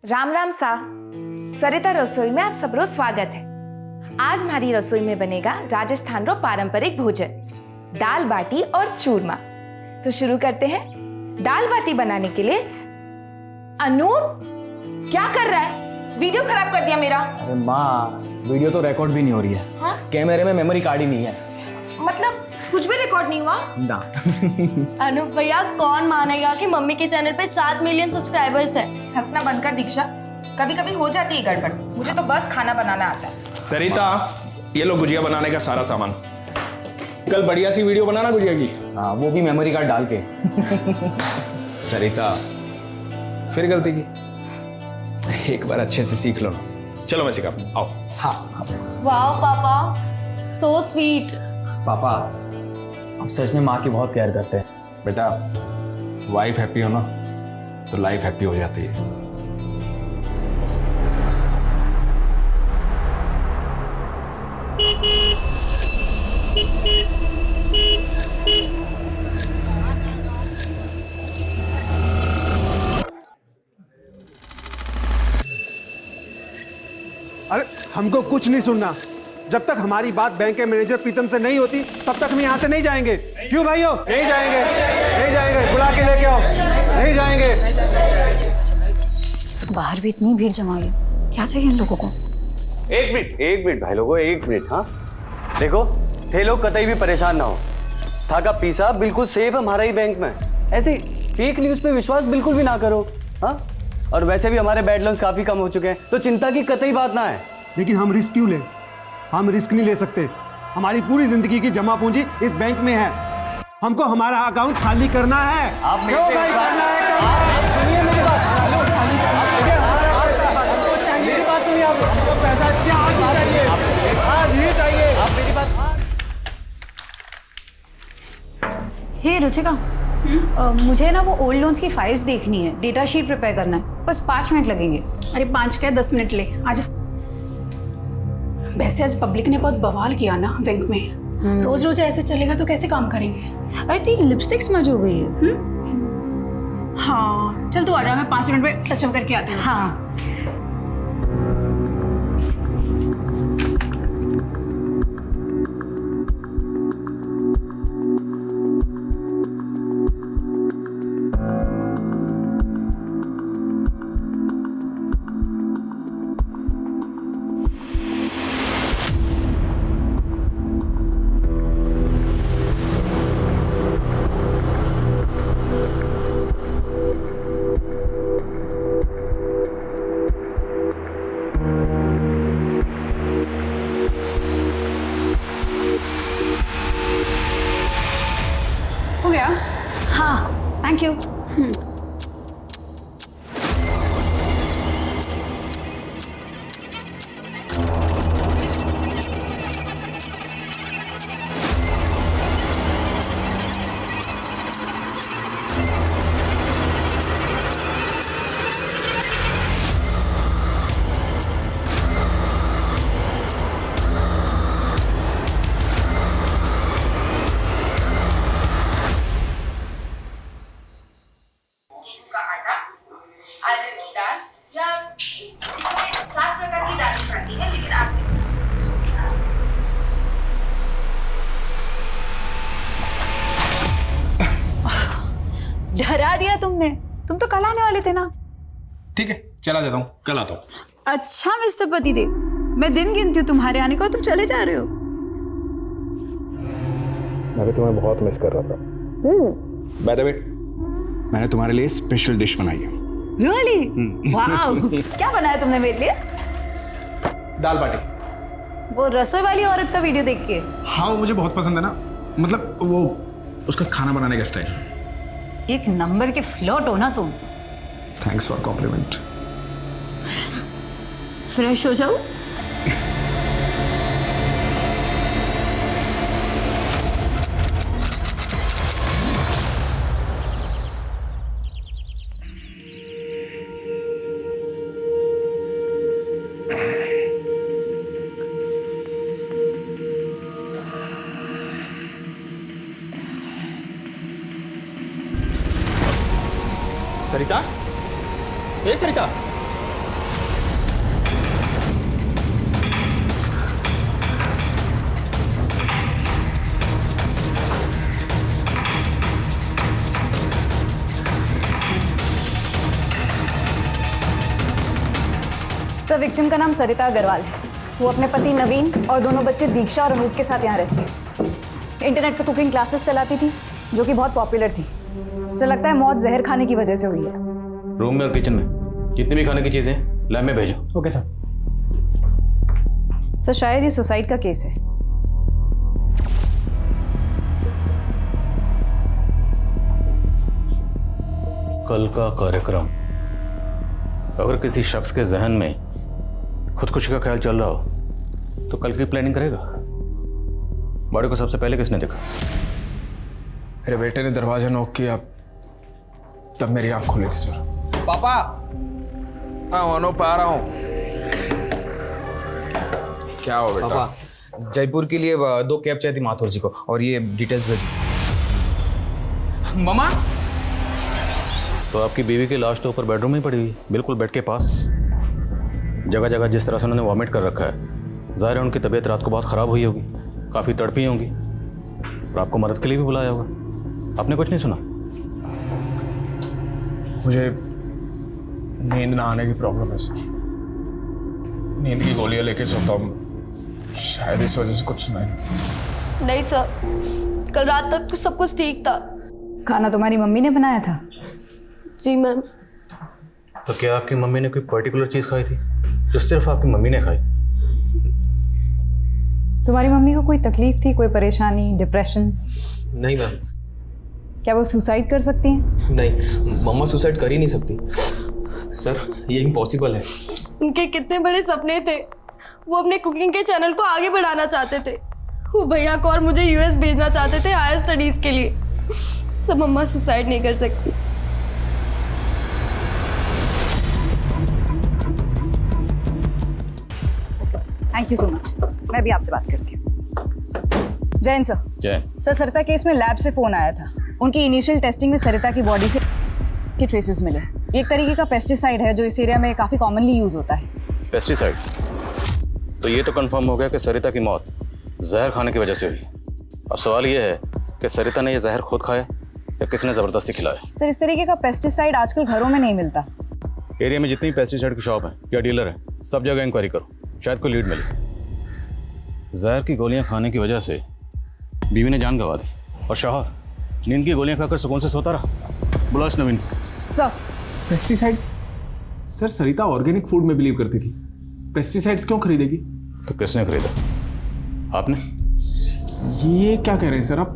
राम राम सा। सरिता रसोई में आप सबरो स्वागत है। आज हमारी रसोई में बनेगा राजस्थान रो पारंपरिक भोजन दाल बाटी और चूरमा। तो शुरू करते हैं। दाल बाटी बनाने के लिए अनूप क्या कर रहा है? वीडियो खराब कर दिया मेरा। अरे माँ, वीडियो तो रिकॉर्ड भी नहीं हो रही है। हाँ? कैमरे में मेमोरी कार्ड ही नहीं है। मतलब कुछ भी रिकॉर्ड नहीं हुआ ना। अनूप भैया, कौन मानेगा कि मम्मी के चैनल पे 7 मिलियन सब्सक्राइबर्स हैं। हंसना बंद कर दीक्षा, कभी कभी हो जाती है गड़बड़। मुझे तो बस खाना बनाना आता है। सरिता, ये लो गुजिया बनाने का सारा सामान। कल बढ़िया सी वीडियो बनाना गुजिया की। हाँ, वो भी मेमोरी कार्ड डाल के। सरिता, फिर गलती की। एक बार अच्छे से सीख लो ना। चलो मैं सिखा, आओ। हाँ वाह पापा, सो स्वीट। पापा, आप सच में माँ की बहुत केयर करते हैं। बेटा, वाइफ हैप्पी हो ना तो लाइफ हैप्पी हो जाती है। अरे हमको कुछ नहीं सुनना। जब तक हमारी बात बैंक के मैनेजर प्रीतम से नहीं होती तब तक हम यहाँ से नहीं जाएंगे। क्यों भाइयों? नहीं जाएंगे, नहीं जाएंगे। बुला के लेके आओ। नहीं जाएंगे। बाहर भी इतनी भीड़ जमा है, क्या चाहिए इन लोगों को? एक मिनट भाई लोगों, एक मिनट। हाँ देखो, थे लोग कतई भी परेशान ना हो। था का पीसा बिल्कुल सेफ है हमारा ही बैंक में। ऐसे फेक न्यूज पे विश्वास बिल्कुल भी ना करो। हाँ, और वैसे भी हमारे बैड लोन्स काफी कम हो चुके हैं, तो चिंता की कतई बात ना है। लेकिन हम रिस्क क्यों लें? हम रिस्क नहीं ले सकते। हमारी पूरी जिंदगी की जमा पूंजी इस बैंक में है। हमको हमारा अकाउंट खाली करना है। आप क्यों भाई करना है? सुनिए मेरी बात। मेरी बात सुनिए आप। हमको पैसा आज ही चाहिए, आज ही चाहिए। आप मेरी बात। हे रुचिका, मुझे ना वो ओल्ड लोन्स की फाइल्स देखनी है, डेटा शीट प्रिपेयर करना है। बस 5 मिनट लगेंगे। अरे 5 क्या 10 मिनट ले, आजा। वैसे आज पब्लिक ने बहुत बवाल किया ना बैंक में। रोज रोज ऐसे चलेगा तो कैसे काम करेंगे? अरे तेरी लिपस्टिक स्मज हो गई है। हाँ चल तू आजा, मैं 5 मिनट में टचअप करके आती हूँ। हाँ हो गया? हाँ, थैंक यू। का आटा, अरहर की दाल या इसमें 7 प्रकार की दालें खाती है, लेकिन आप डरा दिया तुमने। तुम तो कल आने वाले थे ना। ठीक है, चला जाता हूँ, कल आता हूँ। अच्छा मिस्टर पतिदेव, मैं दिन गिनती हूँ तुम्हारे आने को, तुम चले जा रहे हो। मैं भी तुम्हें बहुत मिस कर रहा था। बाय द वे, मैंने तुम्हारे लिए स्पेशल डिश बनाई है। रियली? वाओ, क्या बनाया तुमने मेरे लिए? दाल बाटी। वो रसोई वाली औरत का वीडियो देख के। हाँ, वो मुझे बहुत पसंद है ना। मतलब वो उसका खाना बनाने का स्टाइल। एक नंबर के फ्लर्ट हो ना तुम। Thanks for complement. फ्रेश हो जाओ। सरिता, ए सरिता, विक्टिम का नाम सरिता अग्रवाल है। वो अपने पति नवीन और दोनों बच्चे दीक्षा और अनूप के साथ यहाँ रहती है। इंटरनेट पर कुकिंग क्लासेस चलाती थी जो कि बहुत पॉपुलर थी। उसे लगता है मौत जहर खाने की वजह से हुई है। रूम में और किचन में जितनी भी खाने की चीजें लैब में भेजो। Okay sir. सर शायद ये सुसाइड का केस है। कल का कार्यक्रम, अगर किसी शख्स के जहन में खुदकुशी का ख्याल चल रहा हो तो कल की प्लानिंग करेगा। बॉडी को सबसे पहले किसने देखा? मेरे बेटे ने दरवाजा नॉक किया, तब मेरी आंख खुली थी सर। पापा अनूप आ रहा हूँ। क्या हो बेटा? पापा जयपुर के लिए 2 कैब चाहिए थी माथुर जी को, और ये डिटेल्स भेजी। मामा तो आपकी बीवी की लाश तो ऊपर बेडरूम में ही पड़ी हुई, बिल्कुल बेड के पास। जगह जगह जिस तरह से उन्होंने वॉमिट कर रखा है, जाहिर है उनकी तबीयत रात को बहुत ख़राब हुई होगी, काफ़ी तड़पी होंगी और आपको मदद के लिए भी बुलाया होगा। आपने कुछ नहीं सुना? मुझे नींद ना आने की प्रॉब्लम है सर। नींद की गोलियां लेके सोता हूँ, शायद इस वजह से कुछ सुनाई नहीं था। नहीं सर, कल रात तक सब कुछ ठीक था। खाना तुम्हारी मम्मी ने बनाया था? जी मैम। तो क्या आपकी मम्मी ने कोई पर्टिकुलर चीज़ खाई थी जो सिर्फ आपकी मम्मी ने खाई? तुम्हारी मम्मी को कोई तकलीफ थी, कोई परेशानी, डिप्रेशन? नहीं मैम। क्या वो सुसाइड कर सकती हैं? नहीं, मम्मा सुसाइड कर ही नहीं सकती सर, ये इम्पॉसिबल है। उनके कितने बड़े सपने थे। वो अपने कुकिंग के चैनल को आगे बढ़ाना चाहते थे। वो भैया को और मुझे यूएस भेजना चाहते थे हायर स्टडीज के लिए। सब मम्मा सुसाइड नहीं कर सकती। Thank you so much. मैं भी आपसे बात करती हूँ। जैन सर। क्या? सर सरिता केस में लैब से फोन आया था। उनकी इनिशियल टेस्टिंग में सरिता की बॉडी से के ट्रेसेस मिले। ये एक तरीके का पेस्टिसाइड है जो इस एरिया में काफ़ी कॉमनली यूज होता है। पेस्टिसाइड? तो ये तो कंफर्म हो गया कि सरिता की मौत जहर खाने की वजह से हुई। अब सवाल ये है कि सरिता ने ये जहर खुद खाया या किसने ज़बरदस्ती खिलाया? सर इस तरीके का पेस्टिसाइड आजकल घरों में नहीं मिलता। एरिया में जितनी पेस्टिसाइड की शॉप है या डीलर है, सब जगह इंक्वायरी करो, शायद कोई लीड मिले। जहर की गोलियां खाने की वजह से बीवी ने जान गंवा दी और शौहर नींद की गोलियां खाकर सुकून से सोता रहा। बुला इस नवीन को। Sir pesticides? सर सरिता ऑर्गेनिक फूड में बिलीव करती थी, पेस्टिसाइड्स क्यों खरीदेगी? तो किसने खरीदा? आपने? ये क्या कह रहे हैं सर आप?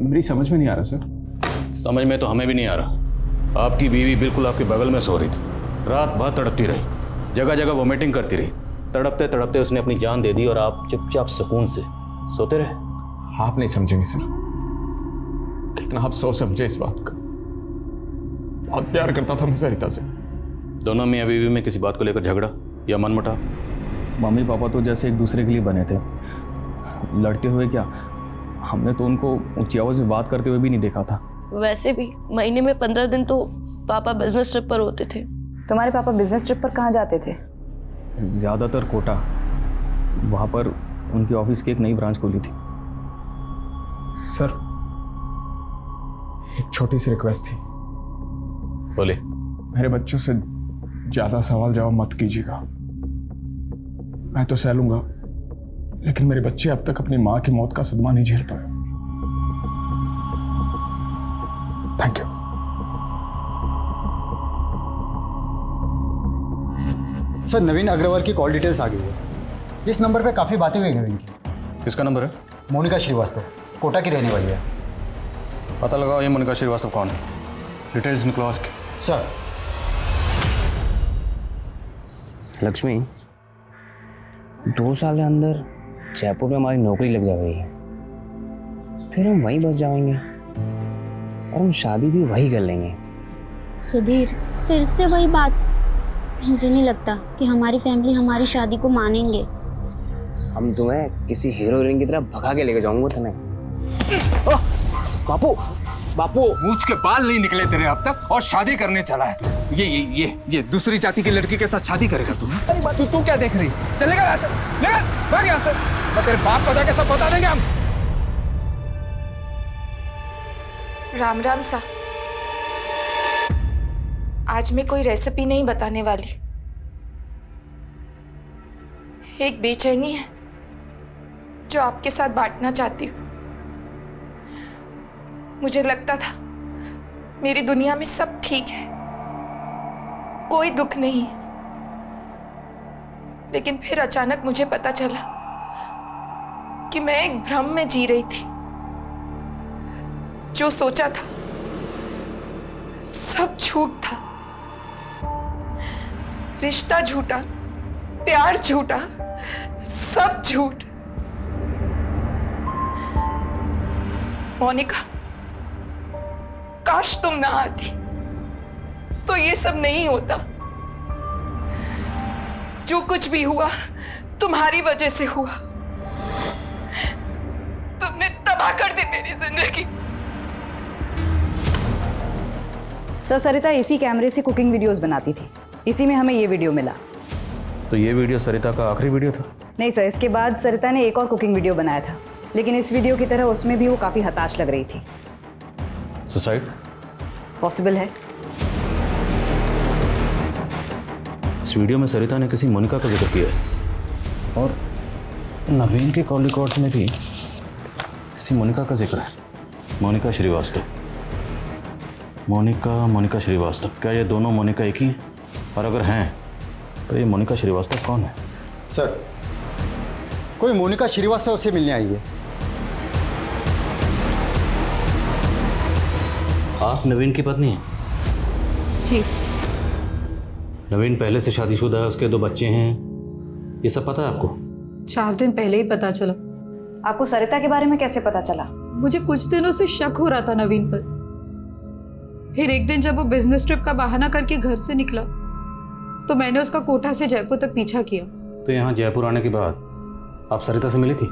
मेरी समझ में नहीं आ रहा सर। समझ में तो हमें भी नहीं आ रहा। आपकी बीवी बिल्कुल आपके बगल में सो रही थी, रात भर तड़पती रही, जगह जगह वोमिटिंग करती रही। तड़पते तड़पते उसने अपनी जान दे दी और आप चुपचाप सुकून से सोते रहे। आप नहीं समझेंगे सर, कितना आप सोच समझे इस बात का। बहुत प्यार करता था मैं सरिता से। दोनों मियां बीवी में किसी बात को लेकर झगड़ा या मनमुटाव? मम्मी पापा तो जैसे एक दूसरे के लिए बने थे, लड़ते हुए क्या, हमने तो उनको ऊंची आवाज में बात करते हुए भी नहीं देखा था। वैसे भी महीने में 15 दिन तो पापा बिजनेस ट्रिप पर होते थे। तुम्हारे पापा बिजनेस ट्रिप पर कहाँ जाते थे? ज़्यादातर कोटा। वहाँ पर उनकी ऑफिस की एक नई ब्रांच खोली थी। सर एक छोटी सी रिक्वेस्ट थी। बोले। मेरे बच्चों से ज़्यादा सवाल जवाब मत कीजिएगा। मैं तो सह लूंगा, लेकिन मेरे बच्चे अब तक अपनी माँ की मौत का सदमा नहीं झेल पाए। Thank you. सर नवीन अग्रवाल की कॉल डिटेल्स आ गई है। इस नंबर पे काफ़ी बातें हुई नवीन की। किसका नंबर है? मोनिका श्रीवास्तव, कोटा की रहने वाली है। पता लगाओ ये मोनिका श्रीवास्तव कौन है, डिटेल्स निकलो उसकी। सर। लक्ष्मी, 2 साल के अंदर जयपुर में हमारी नौकरी लग जाएगी, फिर हम वहीं बस जाएंगे और हम शादी भी वहीं कर लेंगे। सुधीर, फिर से वही बात। मुझे नहीं लगता कि हमारी फैमिली हमारी शादी को मानेंगे। हम तुम्हें किसी हीरो हीरोइन की तरह भगा के लेके जाऊंगा तुम्हें। बापू, बापू, मूंछ के बाल नहीं निकले तेरे अब तक और शादी करने चला है तू। ये दूसरी जाति की लड़की के साथ शादी करेगा तू? अरे तू क्या देख रही? चलेगा यहाँ से, भाग यहाँ से। मैं तेरे बाप को जाके सब बता देंगे हम। राम राम सा। आज मैं कोई रेसिपी नहीं बताने वाली। एक बेचैनी है जो आपके साथ बांटना चाहती हूँ। मुझे लगता था मेरी दुनिया में सब ठीक है, कोई दुख नहीं है, लेकिन फिर अचानक मुझे पता चला कि मैं एक भ्रम में जी रही थी। जो सोचा था सब झूठ था। रिश्ता झूठा, प्यार झूठा, सब झूठ। मोनिका, काश तुम ना आती तो ये सब नहीं होता। जो कुछ भी हुआ तुम्हारी वजह से हुआ। तुमने तबाह कर दी मेरी जिंदगी। सर, सरिता इसी कैमरे से कुकिंग वीडियोस बनाती थी। इसी में हमें ये वीडियो मिला। तो ये वीडियो सरिता का आखिरी वीडियो था? नहीं सर, इसके बाद सरिता ने एक और कुकिंग वीडियो बनाया था, लेकिन इस वीडियो की तरह उसमें भी वो काफ़ी हताश लग रही थी। सुसाइड? पॉसिबल है। इस वीडियो में सरिता ने किसी मोनिका का जिक्र किया है और नवीन के कॉल रिकॉर्ड्स में भी किसी मोनिका का जिक्र है। मोनिका श्रीवास्तव। मोनिका श्रीवास्तव। क्या ये दोनों मोनिका एक ही हैं? और अगर हैं तो ये मोनिका श्रीवास्तव कौन है? सर, कोई मोनिका श्रीवास्तव से मिलने आई है। आप नवीन की पत्नी हैं? जी। नवीन पहले से शादीशुदा है, उसके 2 बच्चे हैं, ये सब पता है आपको? 4 दिन पहले ही पता चला। आपको सरिता के बारे में कैसे पता चला? मुझे कुछ दिनों से शक हो रहा था नवीन पर। फिर एक दिन जब वो बिजनेस ट्रिप का बहाना करके घर से निकला तो मैंने उसका कोटा से जयपुर तक पीछा किया। तो यहाँ जयपुर आने के बाद आप सरिता से मिली थी?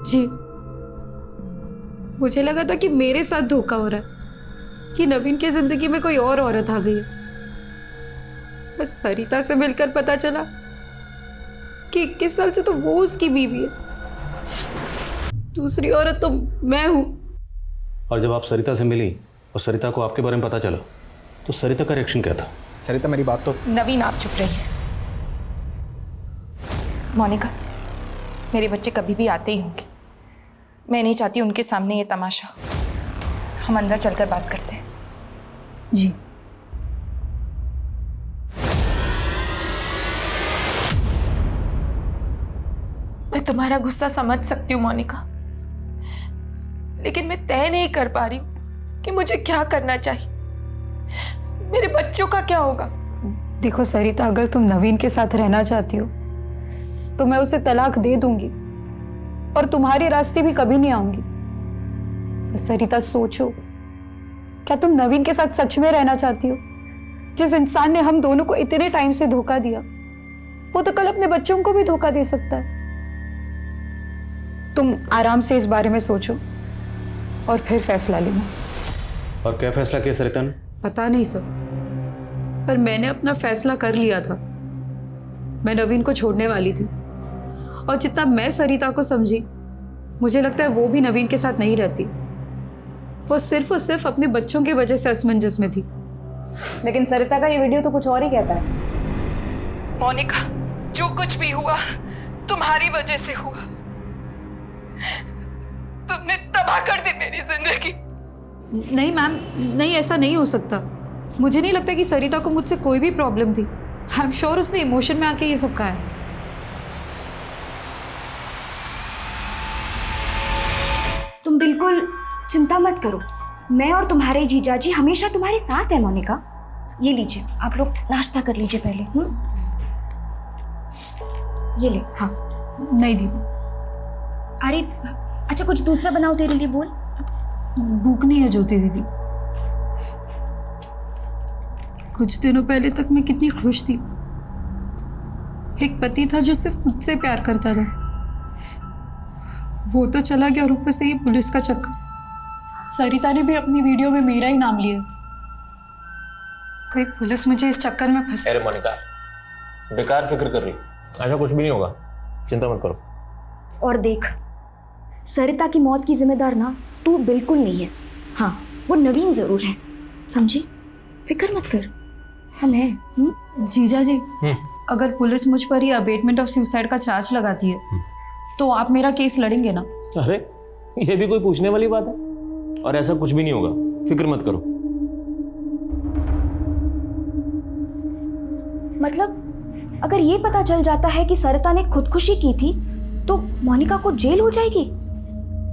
जी। मुझे लगा था कि मेरे साथ धोखा हो रहा है, कि नवीन की जिंदगी में कोई और औरत आ गई है। बस सरिता से मिलकर पता चला कि 21 साल से तो वो उसकी बीवी है, दूसरी औरत तो मैं हूं। और जब आप सरिता से मिली और सरिता को आपके बारे में पता चला तो सरिता का रिएक्शन क्या था? सरिता, मेरी बात तो। नवीन, आप चुप रहिए। मोनिका, मेरे बच्चे कभी भी आते ही होंगे। मैं नहीं चाहती उनके सामने ये तमाशा। हम अंदर चलकर बात करते हैं। जी। मैं तुम्हारा गुस्सा समझ सकती हूँ मोनिका, लेकिन मैं तय नहीं कर पा रही हूँ कि मुझे क्या करना चाहिए। मेरे बच्चों का क्या होगा? देखो सरिता, अगर तुम नवीन के साथ रहना चाहती हो तो मैं उसे तलाक दे दूंगी और तुम्हारे रास्ते भी कभी नहीं आऊंगी। बस सरिता सोचो, क्या तुम नवीन के साथ सच में रहना चाहती हो? जिस इंसान ने हम दोनों को इतने टाइम से धोखा दिया, वो तो कल अपने बच्चों को भी धोखा दे सकता है। तुम आराम से इस बारे में सोचो और फिर फैसला लेना। और क्या फैसला किया सरिता ने? पता नहीं सर, पर मैंने अपना फैसला कर लिया था। मैं नवीन को छोड़ने वाली थी और जितना मैं सरिता को समझी, मुझे लगता है वो भी नवीन के साथ नहीं रहती। वो सिर्फ और सिर्फ अपने बच्चों की वजह से असमंजस में थी। लेकिन सरिता का ये वीडियो तो कुछ और ही कहता है। मोनिका, जो कुछ भी हुआ तुम्हारी वजह से हुआ। तुमने तबाह कर दी मेरी जिंदगी। नहीं मैम, नहीं, ऐसा नहीं हो सकता। मुझे नहीं लगता कि सरिता को मुझसे कोई भी प्रॉब्लम थी। आई एम श्योर उसने इमोशन में आके ये सब कहा है। तुम बिल्कुल चिंता मत करो, मैं और तुम्हारे जीजाजी हमेशा तुम्हारे साथ है मोनिका। ये लीजिए, आप लोग नाश्ता कर लीजिए पहले। ये ले। हाँ। नहीं दीदी। अरे अच्छा, कुछ दूसरा बनाओ तेरे लिए। बोल। भूख नहीं है ज्योति दीदी। कुछ दिनों पहले तक मैं कितनी खुश थी। एक पति था जो सिर्फ मुझसे प्यार करता था, वो तो चला गया और ऊपर से ये पुलिस का चक्कर। सरिता ने भी अपनी वीडियो में मेरा ही नाम लिया। कहीं पुलिस मुझे इस चक्कर में फंस। अरे मोनिका, बेकार फिक्र कर रही, ऐसा कुछ भी नहीं होगा, चिंता मत करो। और देख, सरिता की मौत की जिम्मेदार ना तू बिल्कुल नहीं है। हाँ, वो नवीन जरूर है, समझी? फिक्र मत कर, हम हैं। जीजा जी, अगर पुलिस मुझ पर ही अबेटमेंट ऑफ सुसाइड का चार्ज लगाती है तो आप मेरा केस लड़ेंगे ना? अरे ये भी कोई पूछने वाली बात है? और ऐसा कुछ भी नहीं होगा, फिक्र मत करो। मतलब अगर ये पता चल जाता है कि सरिता ने खुदकुशी की थी तो मोनिका को जेल हो जाएगी?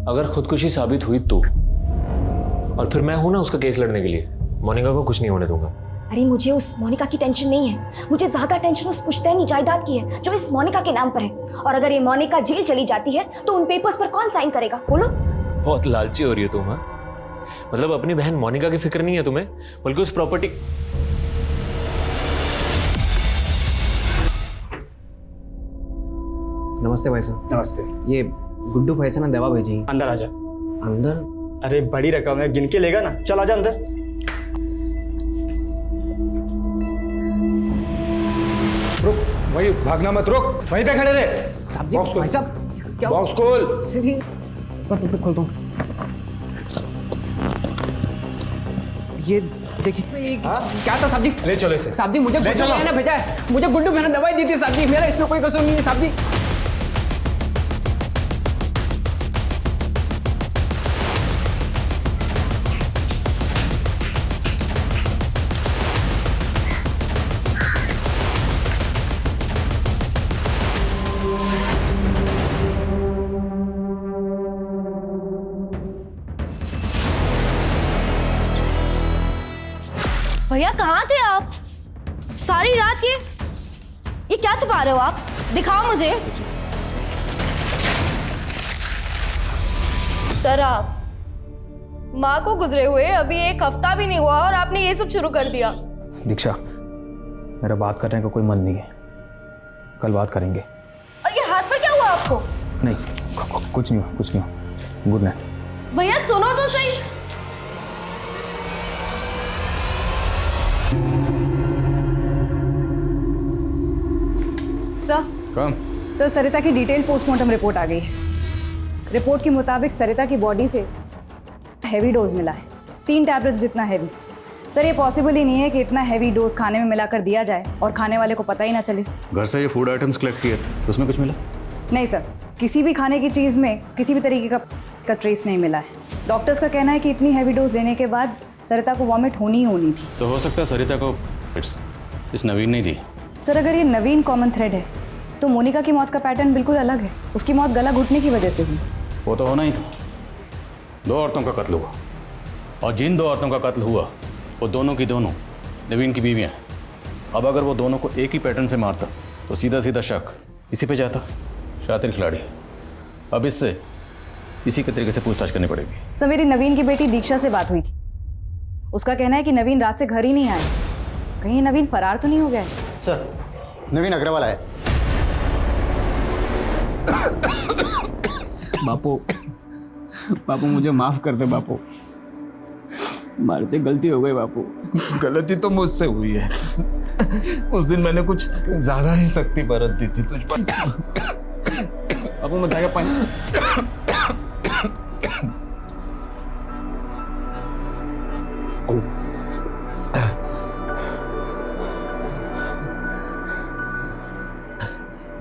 अगर खुदकुशी साबित हुई तो, और फिर मैं हूं ना उसका केस लड़ने के लिए, मोनिका को कुछ नहीं होने दूंगा। अरे मुझे उस मोनिका की टेंशन नहीं है, मुझे ज्यादा टेंशन उस पुश्तैनी जायदाद की है जो इस मोनिका के नाम पर है। और अगर ये मोनिका जेल चली जाती है तो उन पेपर्स पर कौन साइन करेगा बोलो? बहुत लालची हो रही हो तुम। हाँ, मतलब अपनी बहन मोनिका की फिक्र नहीं है तुम्हें, बल्कि उस प्रॉपर्टी। नमस्ते भाई साहब। नमस्ते। ये गुड्डू भाई से ना दवा भेजी। अंदर आजा। अंदर? अरे बड़ी रकम है, गिन के लेगा ना, चल आजा अंदर। रुक, वही भागना मत, रुक वहीं पे खड़े रहे। बॉक्स खोल भाई साहब क्या? बॉक्स खोल। सीधी खोलता हूँ। ये देखिए क्या था साहब जी? ले चलो इसे। साहब जी मुझे गुड्डू भैया ने भेजा है, मुझे गुड्डू भैया ने दवाई दी थी साहब जी, मेरा इसमें कोई कसूर नहीं है साहब जी। भैया कहाँ थे आप सारी रात? ये क्या छुपा रहे हो आप? दिखाओ मुझे। सर आप माँ को गुजरे हुए अभी 1 हफ्ता भी नहीं हुआ और आपने ये सब शुरू कर दिया। दीक्षा, मेरा बात करने का कोई मन नहीं है, कल बात करेंगे। और ये हाथ पर क्या हुआ आपको? नहीं, कुछ नहीं हुआ, कुछ नहीं हुआ। Good night. भैया सुनो तो सही। सर सरिता की डिटेल पोस्टमार्टम रिपोर्ट आ गई है। रिपोर्ट के मुताबिक सरिता की बॉडी से हैवी डोज मिला है, 3 टैबलेट्स जितना हैवी। सर ये पॉसिबल ही नहीं है कि इतना हैवी डोज खाने में मिलाकर दिया जाए और खाने वाले को पता ही ना चले। घर से ये फूड आइटम्स कलेक्ट किए थे, उसमें कुछ मिला? नहीं सर, किसी भी खाने की चीज़ में किसी भी तरीके का ट्रेस नहीं मिला है। डॉक्टर्स का कहना है कि इतनी हैवी डोज लेने के बाद सरिता को वॉमिट होनी ही होनी थी। तो हो सकता है सरिता को इस नवीन ने दी। सर अगर ये नवीन कॉमन थ्रेड है तो मोनिका की मौत का पैटर्न बिल्कुल अलग है। उसकी मौत गला घुटने की वजह से हुई। वो तो होना ही था। 2 औरतों का कत्ल हुआ, और जिन 2 औरतों का कत्ल हुआ वो दोनों की दोनों नवीन की बीवियाँ हैं। अब अगर वो दोनों को एक ही पैटर्न से मारता तो सीधा सीधा शक इसी पे जाता। शातिर खिलाड़ी। अब इससे इसी के तरीके से पूछताछ करनी पड़ेगी। सर मेरी नवीन की बेटी दीक्षा से बात हुई थी। उसका कहना है कि नवीन रात से घर ही नहीं आया। कहीं नवीन फरार तो नहीं हो गया है? सर नवीन अग्रवाल आया। बापू मुझे माफ कर दे बापू, हमारे से गलती हो गई बापू। गलती तो मुझसे हुई है। उस दिन मैंने कुछ ज्यादा ही सख्ती बरत दी थी तुझ पर। बापू मैं जाके पानी।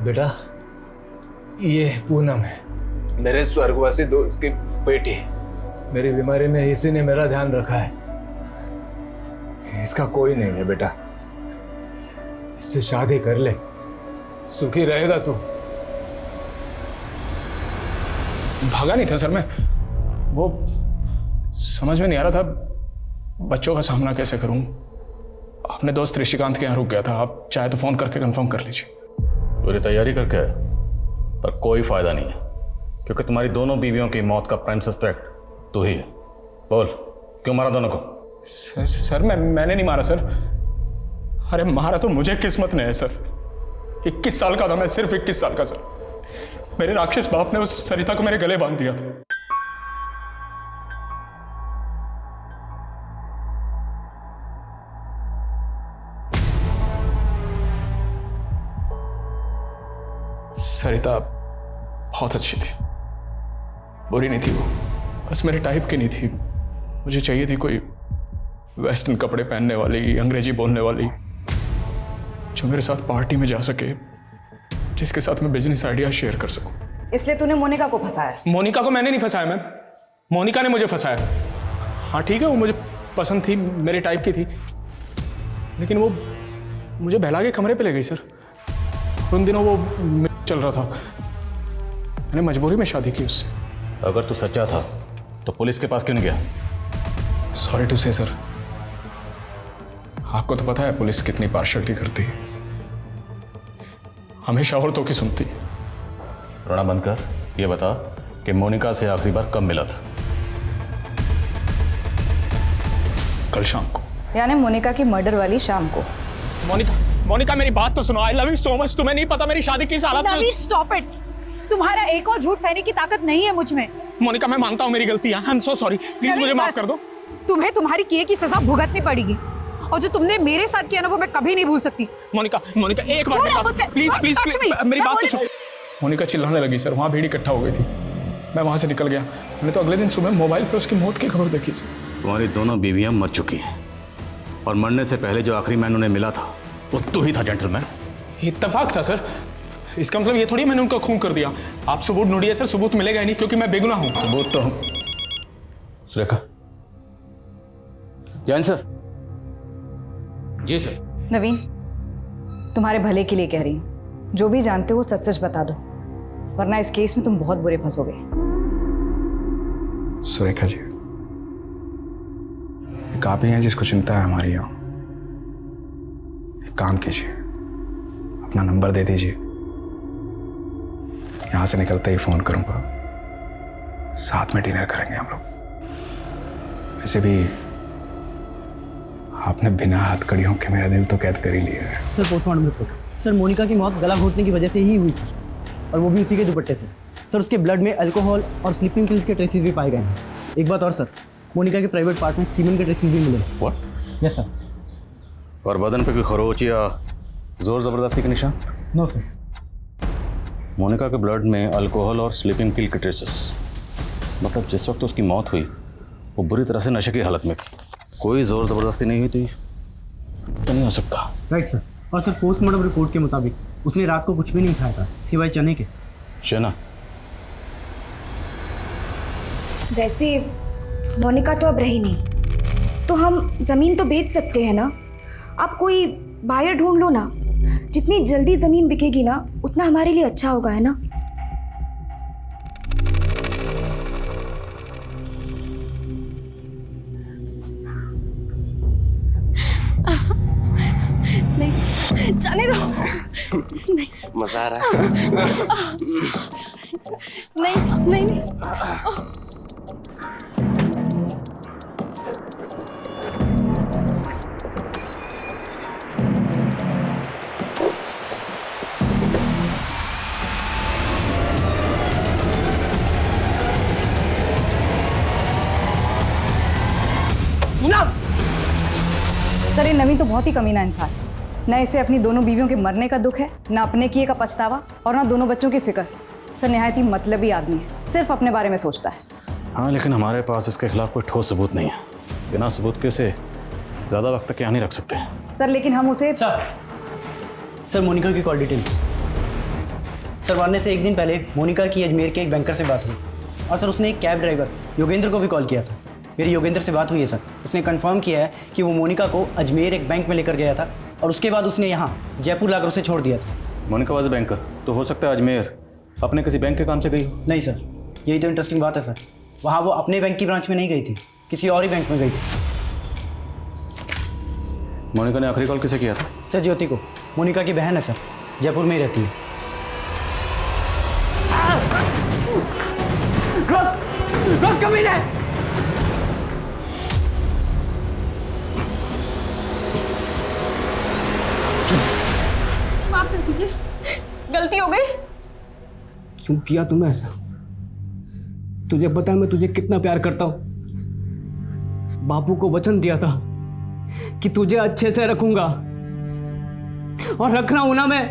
बेटा ये पूनम है, मेरे स्वर्गवासी दोस्त की बेटी। मेरी बीमारी में इसी ने मेरा ध्यान रखा है। इसका कोई नहीं है बेटा, इससे शादी कर ले, सुखी रहेगा तू। भागा नहीं था सर मैं, वो समझ में नहीं आ रहा था बच्चों का सामना कैसे करूं। अपने दोस्त ऋषिकांत के यहाँ रुक गया था, आप चाहे तो फोन करके कंफर्म कर लीजिए। पूरी तैयारी करके है, पर कोई फायदा नहीं है, क्योंकि तुम्हारी दोनों बीवियों की मौत का प्राइम सस्पेक्ट तू ही है। बोल क्यों मारा दोनों को? सर मैंने नहीं मारा सर। अरे मारा तो मुझे किस्मत ने है सर। 21 साल का था मैं, सिर्फ 21 साल का सर। मेरे राक्षस बाप ने उस सरिता को मेरे गले बांध दिया था। सरिता बहुत अच्छी थी, बुरी नहीं थी वो, बस मेरे टाइप की नहीं थी। मुझे चाहिए थी कोई वेस्टर्न कपड़े पहनने वाली, अंग्रेजी बोलने वाली, जो मेरे साथ पार्टी में जा सके, जिसके साथ मैं बिजनेस आइडिया शेयर कर सकूं। इसलिए तूने मोनिका को फंसाया? मोनिका को मैंने नहीं फंसाया मैम, मोनिका ने मुझे फंसाया। हाँ ठीक है, वो मुझे पसंद थी, मेरे टाइप की थी, लेकिन वो मुझे बहला के कमरे पे ले गई सर। उन दिनों वो चल रहा था, मैंने मजबूरी में शादी की उससे। अगर तू सच्चा था तो पुलिस के पास क्यों नहीं गया? सॉरी टू से सर, आपको तो पता है पुलिस कितनी पार्शलिटी करती है, हमेशा औरतों की सुनती। रोना बंद कर, ये बता कि मोनिका से आखिरी बार कब मिला था? कल शाम को। यानी मोनिका की मर्डर वाली शाम को। मोनिका मेरी बात तो सुनो। I love you so much. तुम्हें नहीं पता मेरी शादी किस हालत में। Stop it. तुम्हारा एक और झूठ सहने की ताकत नहीं है मुझ में। मोनिका मैं मानता हूँ मेरी गलती है, I am so sorry, please मुझे माफ कर दो। तुम्हें तुम्हारी किए की सजा भुगतनी पड़ेगी, और जो तुमने मेरे साथ किया ना वो मैं कभी नहीं भूल सकती। मोनिका एक बार प्लीज प्लीज मेरी बात तो सुनो। मोनिका चिल्लाने लगी सर, वहाँ भीड़ इकट्ठा हो गई थी, मैं वहाँ से निकल गया। मैंने तो अगले दिन सुबह मोबाइल पे उसकी मौत की खबर देखी सर। तुम्हारी दोनों बीवियां मर चुकी हैं और मरने से पहले जो आखिरी मैन उन्हें मिला था वो तू ही था जेंटलमैन। इत्तेफाक था सर, इसका मतलब ये थोड़ी मैंने उनका खून कर दिया। आप सबूत ढूंढिए सर, सबूत मिलेगा ही नहीं क्योंकि मैं बेगुनाह हूँ। सबूत तो सुरेखा। जैन सर। जी सर। नवीन, तुम्हारे भले के लिए कह रही हूँ, जो भी जानते हो वो सच सच बता दो, वरना इस केस में तुम बहुत बुरे फंसोगे। सुरेखा जी, एक आप ही हैं जिसको चिंता है हमारी। यहाँ एक काम कीजिए, अपना नंबर दे दीजिए, यहाँ से निकलते ही फोन करूंगा, साथ में डिनर करेंगे हम लोग। वैसे भी आपने बिना हथकड़ियों के मेरा दिल तो कैद कर ही लिया है। Sir postmortem report. Sir Monica की मौत गला घोटने की वजह से ही हुई थी, और वो भी उसी के दुपट्टे से। सर उसके ब्लड में अल्कोहल और स्लीपिंग पिल्स के ट्रेसेस भी पाए गए हैं। एक बात और सर, मोनिका के प्राइवेट पार्ट में सीमेंट के ट्रेसेस भी मिले। व्हाट? Yes sir. और बदन पे कोई खरोच या जोर जबरदस्ती के निशान? No sir. मोनिका के ब्लड में अल्कोहल और स्लीपिंग पिल के ट्रेसेस, मतलब जिस वक्त उसकी मौत हुई वो बुरी तरह से नशे की हालत में थी, कोई जोर जबरदस्ती नहीं हुई थी, तो नहीं हो सकता। Right sir. और सर पोस्टमार्टम रिपोर्ट के मुताबिक उसने रात को कुछ भी नहीं खाया था सिवाय चने के। चना? वैसे मोनिका तो अब रही नहीं, तो हम जमीन तो बेच सकते हैं ना। आप कोई बायर ढूंढ लो ना, जितनी जल्दी जमीन बिकेगी ना उतना हमारे लिए अच्छा होगा, है ना। नहीं जाने दो। नहीं मजा आ रहा है। नहीं नहीं नहीं। सर ये नवीन तो बहुत ही कमीना इंसान, न इसे अपनी दोनों बीवियों के मरने का दुख है, न अपने किए का पछतावा, और न दोनों बच्चों की फिक्र। सर निहायत ही मतलबी आदमी है, सिर्फ अपने बारे में सोचता है। हाँ, लेकिन हमारे पास इसके खिलाफ कोई ठोस सबूत नहीं है। बिना सबूत के उसे ज़्यादा वक्त तक यहाँ नहीं रख सकते। सर लेकिन हम उसे सर मोनिका की कॉल डिटेल्स। सर मरने से एक दिन पहले मोनिका की अजमेर के एक बैंकर से बात हुई, और सर उसने एक कैब ड्राइवर योगेंद्र को भी कॉल किया था। मेरी योगेंद्र से बात हुई है सर, उसने कंफर्म किया है कि वो मोनिका को अजमेर एक बैंक में लेकर गया था, और उसके बाद उसने यहाँ जयपुर लाकर उसे छोड़ दिया था। मोनिका वाज बैंकर, तो हो सकता है अजमेर अपने किसी बैंक के काम से गई हो। नहीं सर, यही तो इंटरेस्टिंग बात है सर, वहाँ वो अपने बैंक की ब्रांच में नहीं गई थी, किसी और ही बैंक में गई थी। मोनिका ने आखिरी कॉल किसे किया था? सर ज्योति को, मोनिका की बहन है सर, जयपुर में ही रहती है। कमीने! माफ कर दीजिए, गलती हो गई। क्यों किया तुमने ऐसा? तुझे पता है मैं तुझे कितना प्यार करता हूं। बापू को वचन दिया था कि तुझे अच्छे से रखूंगा, और रख रहा हूं ना मैं।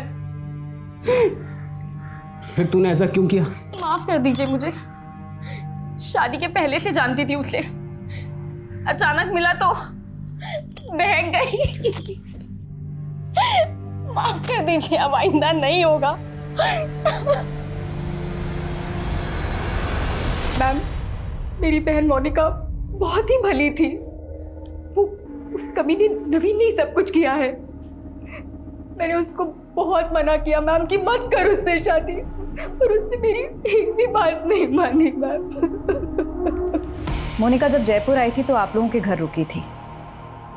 फिर तूने ऐसा क्यों किया? माफ कर दीजिए मुझे, शादी के पहले से जानती थी उसे, अचानक मिला तो बहक गई। माफ कर दीजिए, अब आइंदा नहीं होगा। मैम, मेरी बहन मोनिका बहुत ही भली थी। वो उस कमीने नवीन ने ही सब कुछ किया है। मैंने उसको बहुत मना किया मैम कि मत कर उससे शादी, पर उसने मेरी एक भी बात नहीं मानी मैम। मोनिका जब जयपुर आई थी तो आप लोगों के घर रुकी थी,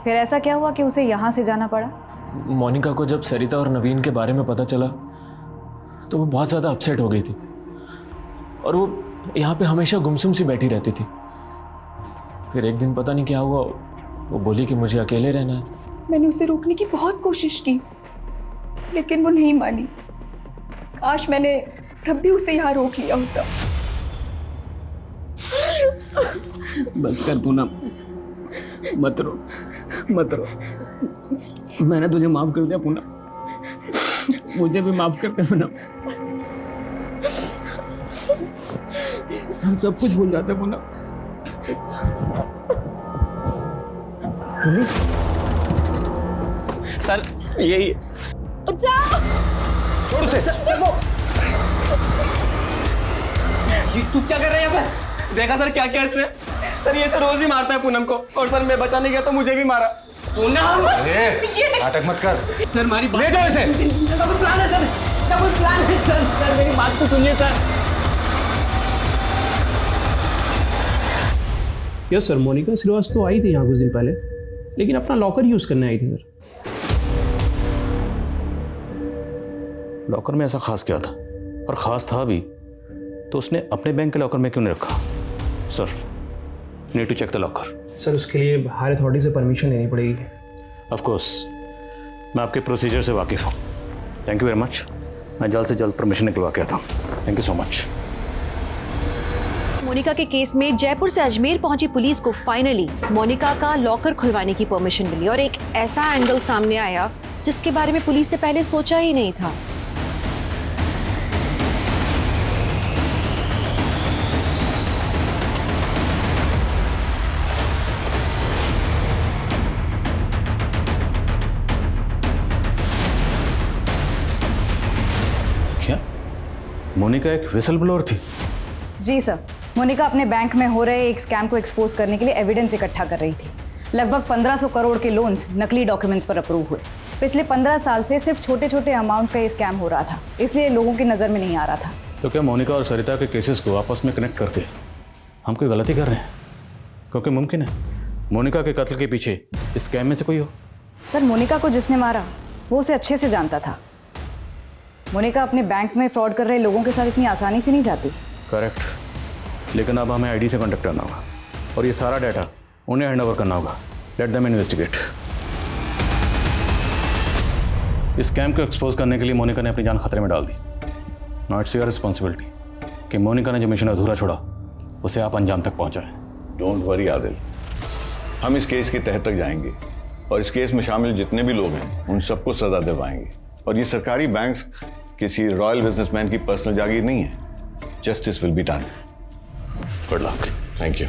फिर ऐसा क्या हुआ कि उसे यहाँ से जाना पड़ा? मोनिका को जब सरिता और नवीन के बारे में पता चला तो वो बहुत ज़्यादा अपसेट हो गई थी और वो यहाँ पे हमेशा गुमसुम सी बैठी रहती थी। फिर एक दिन पता नहीं क्या हुआ, वो बोली कि मुझे अकेले रहना है। मैंने उसे रोकने की बहुत कोशिश की, लेकिन वो नहीं मानी। काश मैंने तब भी उसे यहाँ रोक लिया होता। बस कर पूनम, मत रो मत रो। मैंने तुझे माफ कर दिया पूनम, मुझे भी माफ कर दे पूनम। हम सब कुछ भूल जाते हैं पूनम। सर यही छोड़ उसे। तू क्या कर रहा है यहाँ पे? देखा सर क्या किया इसने? सर ये सर रोज ही मारता है पूनम को, और सर मैं बचाने गया तो मुझे भी मारा। पूनम नाटक मत कर सर, हमारी बात ले जाओ इसे। प्लान है सर, डबल प्लान है सर। सर मेरी बात तो सुनिए sir. Yes sir, Monica Srivastava आई थी यहाँ कुछ दिन पहले, लेकिन अपना लॉकर यूज करने आई थी सर। लॉकर में ऐसा खास क्या था? और खास था भी तो उसने अपने बैंक के लॉकर में क्यों नहीं रखा? Sir, need to check the locker. Sir उसके लिए हायर अथॉरिटी से परमिशन लेनी पड़ेगी। ऑफ कोर्स, मैं आपके प्रोसीजर से वाकिफ हूँ। Thank you very much. मैं जल्द से जल्द परमिशन निकलवा के आता हूँ। Thank you so much. Monica के केस में जयपुर से अजमेर पहुंची पुलिस को फाइनली मोनिका का लॉकर खुलवाने की परमिशन मिली और एक ऐसा एंगल सामने आया जिसके बारे में पुलिस ने पहले सोचा ही नहीं था। क्या मोनिका एक विसल ब्लोअर थी? जी सर, मोनिका अपने बैंक में हो रहे एक स्कैम को एक्सपोज करने के लिए एविडेंस इकट्ठा कर रही थी। लगभग 1500 करोड़ के लोन्स नकली डॉक्यूमेंट्स पर अप्रूव हुए। पिछले 15 साल से सिर्फ छोटे छोटे अमाउंट का ये स्कैम हो रहा था, इसलिए लोगों की नज़र में नहीं आ रहा था। तो क्या मोनिका और सरिता के केसेस को आपस में कनेक्ट करके हम कोई गलती कर रहे हैं? क्योंकि मुमकिन है मोनिका के कत्ल के पीछे इस स्कैम में से कोई हो। सर, मोनिका को जिसने मारा वो उसे अच्छे से जानता था। मोनिका अपने बैंक में फ्रॉड कर रहे लोगों के साथ इतनी आसानी से नहीं जाती। करेक्ट, लेकिन अब हमें आईडी से कांटेक्ट करना होगा और ये सारा डाटा उन्हें हैंड ओवर करना होगा। Let them investigate. इस स्कैम को एक्सपोज करने के लिए मोनिका ने अपनी जान खतरे में डाल दी। नाउ इट्स योर रिस्पॉन्सिबिलिटी कि मोनिका ने जो मिशन अधूरा छोड़ा उसे आप अंजाम तक पहुंचाएं। डोंट वरी आदिल, हम इस केस के तहत तक जाएंगे और इस केस में शामिल जितने भी लोग हैं उन सबको सजा दिलवाएंगे। और ये सरकारी बैंक्स किसी रॉयल बिजनेसमैन की पर्सनल जागीर नहीं है। Justice will be done. Good luck. Thank you.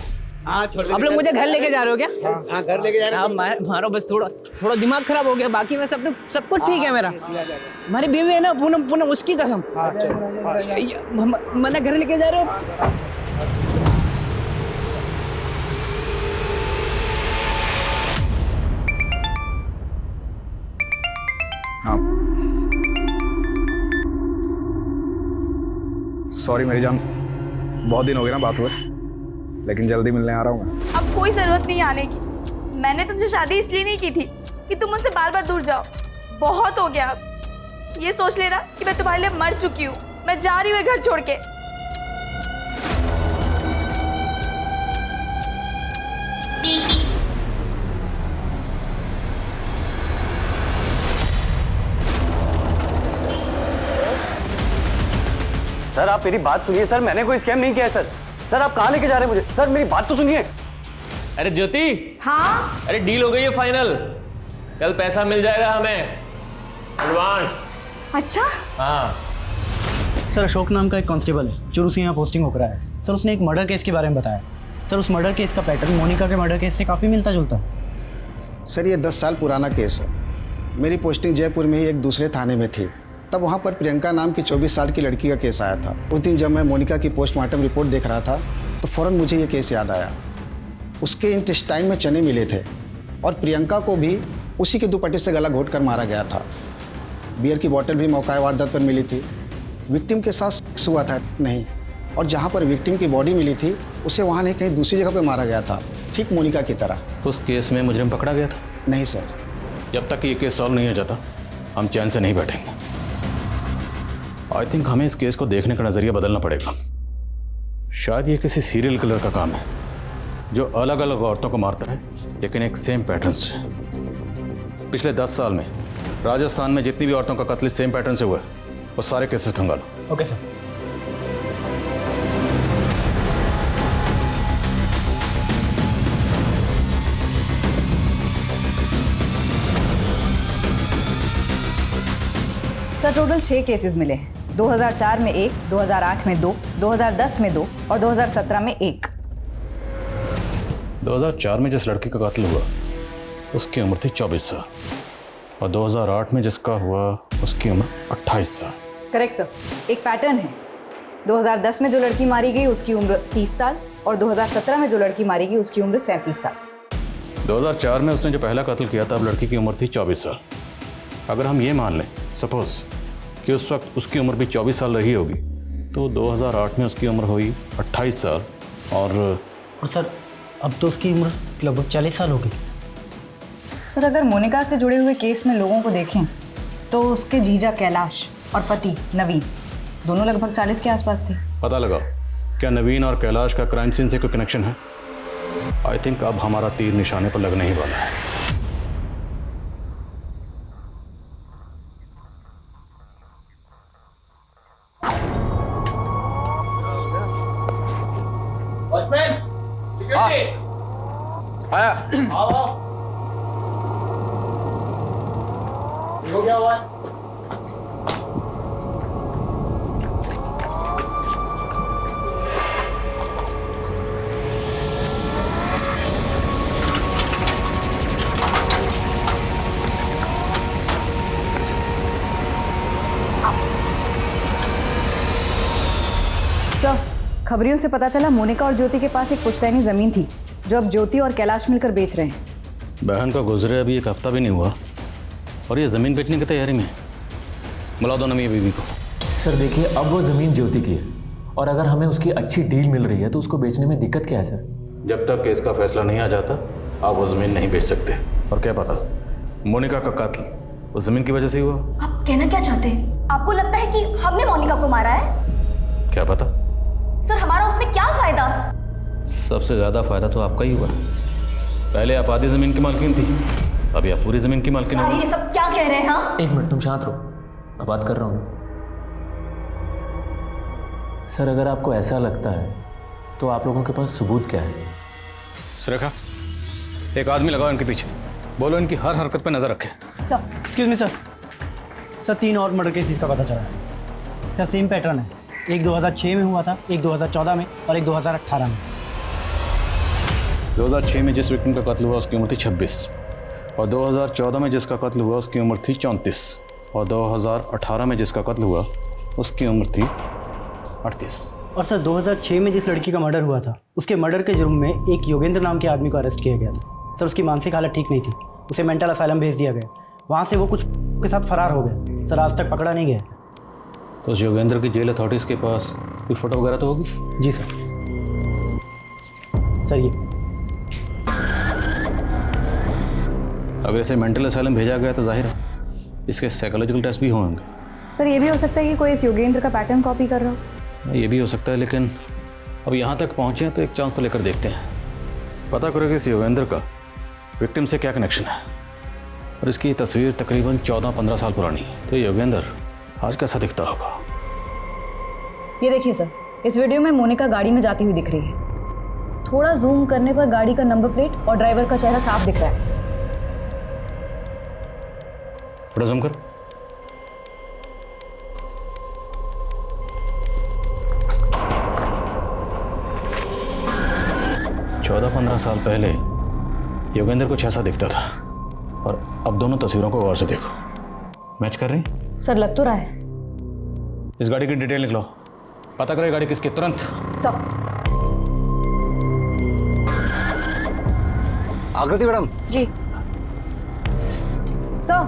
आप लोग मुझे घर लेके जा रहे हो क्या? हाँ, घर लेके जा रहे हो। मारो बस थोड़ा दिमाग खराब हो गया, बाकी मैं सब कुछ ठीक है मेरा। हमारी बीवी है ना पूनम, उसकी कसम। मैंने घर लेके जा रहे हो। सॉरी मेरी जान, बहुत दिन हो गए ना बात हुए, लेकिन जल्दी मिलने आ रहा हूँ मैं। अब कोई जरूरत नहीं आने की। मैंने तुमसे शादी इसलिए नहीं की थी कि तुम मुझसे बार बार दूर जाओ। बहुत हो गया अब। ये सोच लेना कि मैं तुम्हारे लिए मर चुकी हूँ। मैं जा रही हूँ घर छोड़ के। सर आप मेरी बात सुनिए सर, मैंने कोई स्कैम नहीं किया है सर। सर आप कहाँ लेके जा रहे हैं मुझे? सर मेरी बात तो सुनिए। अरे ज्योति, हाँ? अरे डील हो गई है फाइनल। कल पैसा मिल जाएगा हमें एडवांस। अच्छा? हाँ सर, अशोक नाम का एक कांस्टेबल है, चुरू से यहाँ पोस्टिंग होकर आया है। सर उसने एक मर्डर केस के बारे में बताया। सर उस मर्डर केस का पैटर्न मोनिका के मर्डर केस से काफ़ी मिलता जुलता है। सर ये 10 साल पुराना केस है मेरी पोस्टिंग जयपुर में ही एक दूसरे थाने में थी। तब वहाँ पर प्रियंका नाम की 24 साल की लड़की का केस आया था। उस दिन जब मैं मोनिका की पोस्टमार्टम रिपोर्ट देख रहा था तो फ़ौरन मुझे ये केस याद आया। उसके इंटेस्टाइन में चने मिले थे और प्रियंका को भी उसी के दुपट्टे से गला घोट कर मारा गया था। बियर की बोतल भी मौका वारदात पर मिली थी। विक्टिम के साथ सेक्स हुआ था नहीं, और जहाँ पर विक्टिम की बॉडी मिली थी उसे वहाँ नहीं कहीं दूसरी जगह पर मारा गया था, ठीक मोनिका की तरह। उस केस में मुजरिम पकड़ा गया था? नहीं सर। जब तक ये केस सॉल्व नहीं हो जाता हम चैन से नहीं बैठेंगे। आई थिंक हमें इस केस को देखने का नज़रिया बदलना पड़ेगा। शायद ये किसी सीरियल किलर का काम है जो अलग अलग औरतों को मारता है लेकिन एक सेम पैटर्न से। पिछले 10 साल में राजस्थान में जितनी भी औरतों का कत्ल सेम पैटर्न से हुआ है वो सारे केसेस खंगालो। Okay sir. Sir total 6 cases मिले हैं। 2004 में 1, 2008 में 2, 2010 में 2 और 2017 में 1। 2004 में जिस लड़की का कत्ल हुआ उसकी उम्र थी 24 साल और 2008 में जिसका हुआ उसकी उम्र 28 साल। Correct sir. एक पैटर्न है। 2010 में जो लड़की मारी गई उसकी उम्र 30 साल और 2017 में जो लड़की मारी गई उसकी उम्र 37 साल। 2004 में उसने जो पहला कत्ल किया था अब लड़की की उम्र थी 24 साल। अगर हम ये मान लें सपोज कि उस वक्त उसकी उम्र भी 24 साल रही होगी तो 2008 में उसकी उम्र हुई 28 साल और सर अब तो उसकी उम्र लगभग 40 साल होगी। सर अगर मोनिका से जुड़े हुए केस में लोगों को देखें तो उसके जीजा कैलाश और पति नवीन दोनों लगभग 40 के आसपास थे। पता लगाओ क्या नवीन और कैलाश का क्राइम सीन से कोई कनेक्शन है? आई थिंक अब हमारा तीर निशाने पर लगने ही वाला है। आया हो गया हुआ सर खबरियों से पता चला मोनिका और ज्योति के पास एक पुश्तैनी जमीन थी जो अब ज्योति और कैलाश मिलकर बेच रहे हैं। बहन का गुजरे अभी एक हफ्ता भी नहीं हुआ और ये ज़मीन बेचने की तैयारी में है। बुला दो ना मेरी बीवी को। सर देखिए अब वो ज़मीन ज्योति की है और अगर हमें उसकी अच्छी डील मिल रही है तो उसको बेचने में दिक्कत क्या है सर? जब तक केस का फैसला नहीं आ जाता आप वो ज़मीन नहीं बेच सकते। और क्या पता मोनिका का कत्ल उस ज़मीन की वजह से ही हुआ। आप कहना क्या चाहते हैं? आपको लगता है कि हमने मोनिका को मारा है? क्या पता। सर हमारा उसमें क्या फायदा? सबसे ज़्यादा फायदा तो आपका ही हुआ। पहले आप आधी ज़मीन की मालकिन थी, अभी आप पूरी ज़मीन की मालकिन हो। ये सब क्या कह रहे हैं? हाँ? एक मिनट तुम शांत रहो, मैं बात कर रहा हूँ। सर अगर आपको ऐसा लगता है तो आप लोगों के पास सबूत क्या है? सुरेखा एक आदमी लगाओ इनके पीछे, बोलो इनकी हर हरकत पे नज़र रखें। Sir excuse me sir. Sir 3 और मर्डर केसेस का पता चला है। सर सेम पैटर्न है। एक 2006 में हुआ था, एक 2014 में और एक 2018 में। 2006 में जिस विक्टिम का कत्ल हुआ उसकी उम्र थी 26 और 2014 में जिसका कत्ल हुआ उसकी उम्र थी 34 और 2018 में जिसका कत्ल हुआ उसकी उम्र थी 38। और सर 2006 में जिस लड़की का मर्डर हुआ था उसके मर्डर के जुर्म में एक योगेंद्र नाम के आदमी को अरेस्ट किया गया था। सर उसकी मानसिक हालत ठीक नहीं थी, उसे मेंटल असाइलम भेज दिया गया। वहाँ से वो कुछ के साथ फरार हो गया। सर आज तक पकड़ा नहीं गया। तो उस योगेंद्र की जेल अथॉरिटीज़ के पास कोई फोटो वगैरह तो होगी? जी सर। सर ये अगर इसे मेंटल असाइलम भेजा गया तो जाहिर है इसके साइकोलॉजिकल टेस्ट भी होंगे। सर ये भी हो सकता है कि कोई इस योगेंद्र का पैटर्न कॉपी कर रहा हो। ये भी हो सकता है लेकिन अब यहाँ तक पहुँचे हैं तो एक चांस तो लेकर देखते हैं। पता करो कि इस योगेंद्र का विक्टिम से क्या कनेक्शन है। और इसकी तस्वीर तकरीबन 14-15 साल पुरानी है। तो योगेंद्र आज कैसा दिखता होगा? ये देखिए सर, इस वीडियो में मोनिका गाड़ी में जाती हुई दिख रही है। थोड़ा जूम करने पर गाड़ी का नंबर प्लेट और ड्राइवर का चेहरा साफ दिख रहा है। थोड़ा जूम कर। चौदह 15 साल पहले योगेंद्र कुछ ऐसा दिखता था और अब दोनों तस्वीरों को गौर से देखो, मैच कर रही? सर लग तो रहा है। इस गाड़ी की डिटेल निकलो, पता करो ये गाड़ी किसकी, तुरंत। सब आकृति मैडम। जी सर,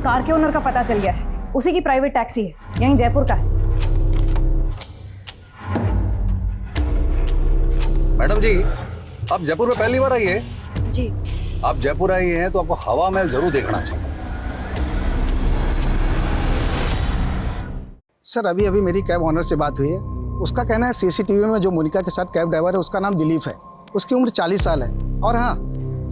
कार के ओनर का पता चल गया है, उसी की प्राइवेट टैक्सी है, यहीं जयपुर का है। मैडम जी, आप जयपुर में पहली बार आई है? जी। आप जयपुर आई हैं तो आपको हवा महल जरूर देखना चाहिए। सर अभी अभी मेरी कैब ऑनर से बात हुई है। उसका कहना है सीसीटीवी में जो मोनिका के साथ कैब ड्राइवर है उसका नाम दिलीप है, उसकी उम्र 40 साल है, और हाँ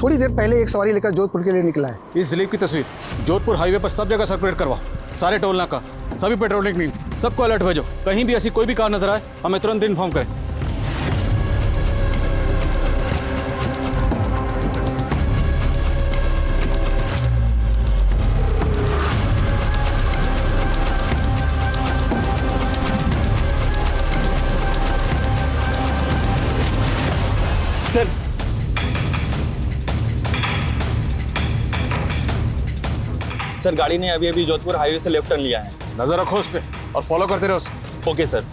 थोड़ी देर पहले एक सवारी लेकर जोधपुर के लिए निकला है। इस दिलीप की तस्वीर जोधपुर हाईवे पर सब जगह सर्कुलेट करवा, सारे टोल नाका, सभी पेट्रोलिंग टीम, सबको अलर्ट भेजो। कहीं भी ऐसी कोई भी कार नजर आए हमें तुरंत इन्फॉर्म करें। सर सर गाड़ी ने अभी अभी जोधपुर हाईवे से लेफ्ट टर्न लिया है। नजर रखो उस पे और फॉलो करते रहो उसे। Okay sir.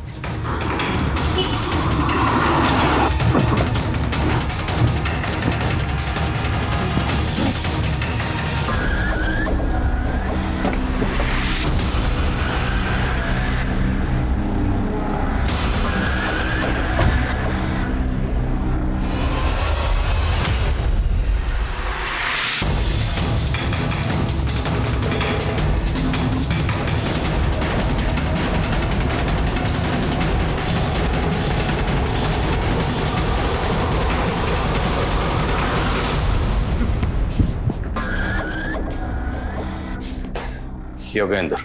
योगेंद्र,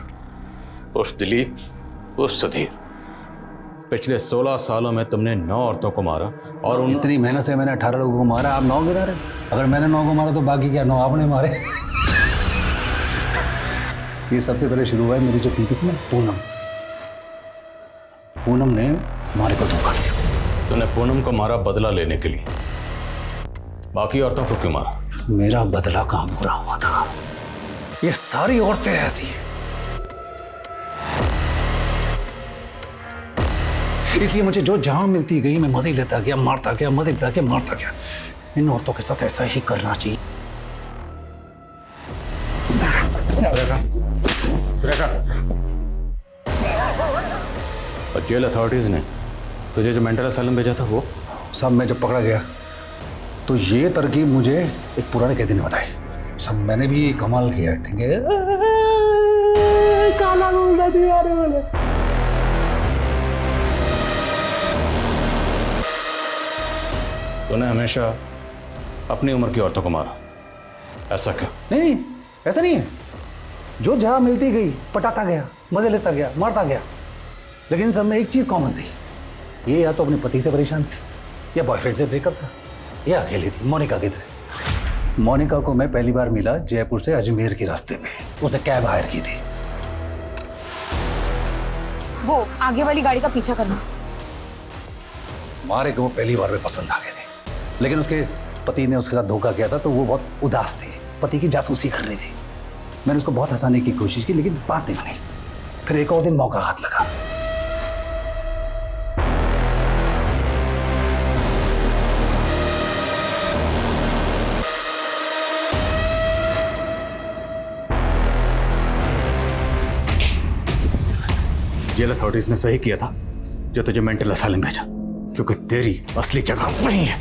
उस दिलीप, उस सुधीर, पिछले 16 सालों में तुमने 9 औरतों को मारा और इतनी मेहनत से मैंने 18 लोगों को मारा, आप 9 गिरा रहे। अगर मैंने 9 को मारा तो बाकी क्या 9 आपने मारे। ये सबसे पहले शुरू हुआ है मेरी जो बीवी थी ना पूनम। पूनम ने हमारे को धोखा दिया। तूने पूनम को मारा बदला लेने के लिए, बाकी औरतों को क्यों मारा? मेरा बदला कहाँ पूरा हुआ था? ये सारी औरतें ऐसी हैं, इसलिए मुझे जो जहां मिलती गई मैं मजे लेता गया, मारता गया, मजे लेता गया, मारता गया। इन औरतों के साथ ऐसा ही करना चाहिए। और जेल अथॉरिटीज ने तुझे जो मेंटल असाइलम भेजा था वो सब मैं जब पकड़ा गया तो ये तरकीब मुझे एक पुराने कैदी ने बताई। सब मैंने भी कमाल किया, ठीक है? काला बोला दीवारे बोले। तूने हमेशा अपनी उम्र की औरतों को मारा, ऐसा क्यों? नहीं, ऐसा नहीं है। जो जहां मिलती गई पटाता गया, मजे लेता गया, मारता गया, लेकिन सब में एक चीज कॉमन थी। ये या तो अपने पति से परेशान थी या बॉयफ्रेंड से ब्रेकअप था या अकेली थी। मोनिका किधर? मोनिका को मैं पहली बार मिला जयपुर से अजमेर के रास्ते में। उसने कैब हायर की थी। वो आगे वाली गाड़ी का पीछा करना। मारे को वो पहली बार में पसंद आ गए थे, लेकिन उसके पति ने उसके साथ धोखा किया था तो वो बहुत उदास थी, पति की जासूसी कर रही थी। मैंने उसको बहुत हंसाने की कोशिश की लेकिन बात नहीं बनी। फिर एक और दिन मौका हाथ लगा। जेल अथॉरिटीज ने सही किया था जो तुझे मेंटल असाइलम भेजा, क्योंकि तेरी असली जगह वही है।